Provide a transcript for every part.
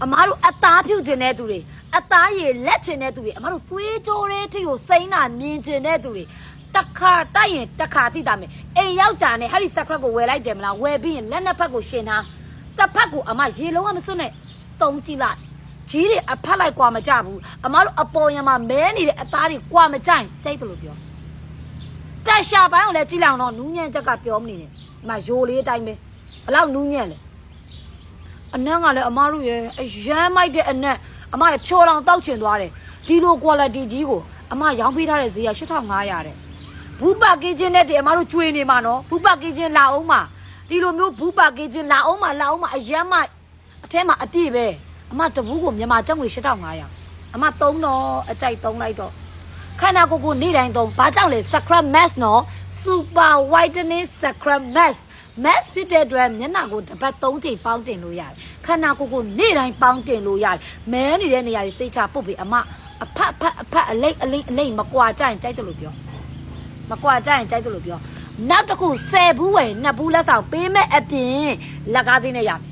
အမားတို့အသားဖြူကျင်တဲ့သူတွေအသားရည်လက်ကျင်တဲ့သူတွေအမားတို့သွေးကြိုးလေးထိကိုစိမ့်တာမြင်ကျင်တဲ့သူတွေတခါတိုက်ရင်တခါသိတာမယ်အိမ်ရောက်တာနဲ့ဟာဒီဆက်ခရက်ကိုဝယ်လိုက်တယ်မလားဝယ်ပြီးရင်လက်နှစ်ဖက်ကိုရှင်ထားတစ်ဖက်ကိုအမရေလုံးဝမစွတ်နဲ့တုံးကြည့်လိုက်ကြီးတွေအဖက်လိုက်ကွာမကြဘူးအမားတို့အပေါ်ရံမှာမဲနေတဲ့အသားတွေကွာမကြိုင်ကြိုက်တယ်လို့ပြောတက်ရှာပိုင်းကိုလည်းကြည့်လိုက်အောင်တော့နူးညံ့ချက်ကပြောမနေနဲ့ဒီမှာယိုလေးအတိုင်းပဲဘလောက်နူးညံ့လဲအနက်ကလည်းအမားတို့ရဲ့အရမ်းမိုက်တဲ့အနက်အမရဲ့ဖြော်လောင်တောက်ချင်သွားတယ်ဒီလို quality ကြီးကိုအမရောင်းပေးထားတဲ့ဈေးက8500တဲ့ဘူးပါကင်းချင်းနဲ့တည်းအမတို့ကျွေးနေမှာနော်ဘူးပါကင်းချင်းလာအောင်မှာဒီလိုမျိုးဘူးပါကင်းချင်းလာအောင်မှာအရမ်းမိုက်အထဲမှာအပြည့်ပဲအမတဘူးကိုမြန်မာကျပ်ငွေ8500အမသုံးတော့အကြိုက်သုံးလိုက်တော့ခန္ဓာကိုယ်ကိုနေ့တိုင်းသုံးဘာကြောင့်လဲ Scrub Mask နော် Super Whitening Scrub Mask Mask ဖြစ်တဲ့အတွက်မျက်နှာကိုတစ်ပတ်3ချိန်ပေါင်းတင်လို့ရတယ်ခန္ဓာကိုယ်ကိုနေ့တိုင်းပေါင်းတင်လို့ရတယ်မဲနေတဲ့နေရာတွေသိချပုတ်ပြီးအမအဖတ်အလိမ့်မကွာကြရင်ကြိုက်တယ်လို့ပြောမကွာကြရင်ကြိုက်တယ်လို့ပြောနောက်တစ်ခု10ဘူးဝယ်2ဘူးလက်ဆောင်ပေးမဲ့အပြင်လက်ကားစင်းနဲ့ရမယ်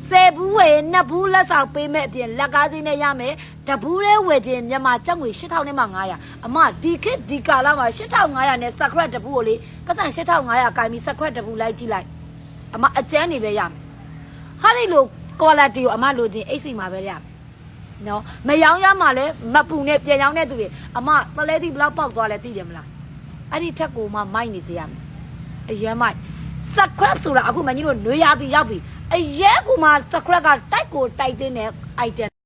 10ဘူးဝယ်2ဘူးလက်ဆောင်ပေးမဲ့အပြင်လက်ကားစင်းနဲ့ရမယ်တဘူးလေးဝယ်ခြင်းမြန်မာကျပ်ငွေ8000နဲ့မှ900အမဒီခေတ်ဒီကာလမှာ8500နဲ့ Scrub တဘူးကိုလေပတ်စံ8500ကိုင်ပြီး Scrub တဘူးလိုက်ကြည့်လိုက်အမအကျန်းနေပဲရမယ်ဟာဒီလို quality ကိုအမလိုချင်အိတ်စီမှာပဲရမယ်နော်မယောင်းရမှာလဲမပူနဲ့ပြန်ရောင်းတဲ့သူတွေအမပလဲသီးဘလောက်ပေါက်သွားလဲသိတယ်မလားအဲ့ဒီထက်ကိုမှမိုက်နေစေရမယ်အရင်မိုက် Scrub ဆိုတာအခုမကြီးတို့နွေရာသီရောက်ပြီအရင်ကမှ Scrub ကတိုက်ကိုတိုက်တဲ့ item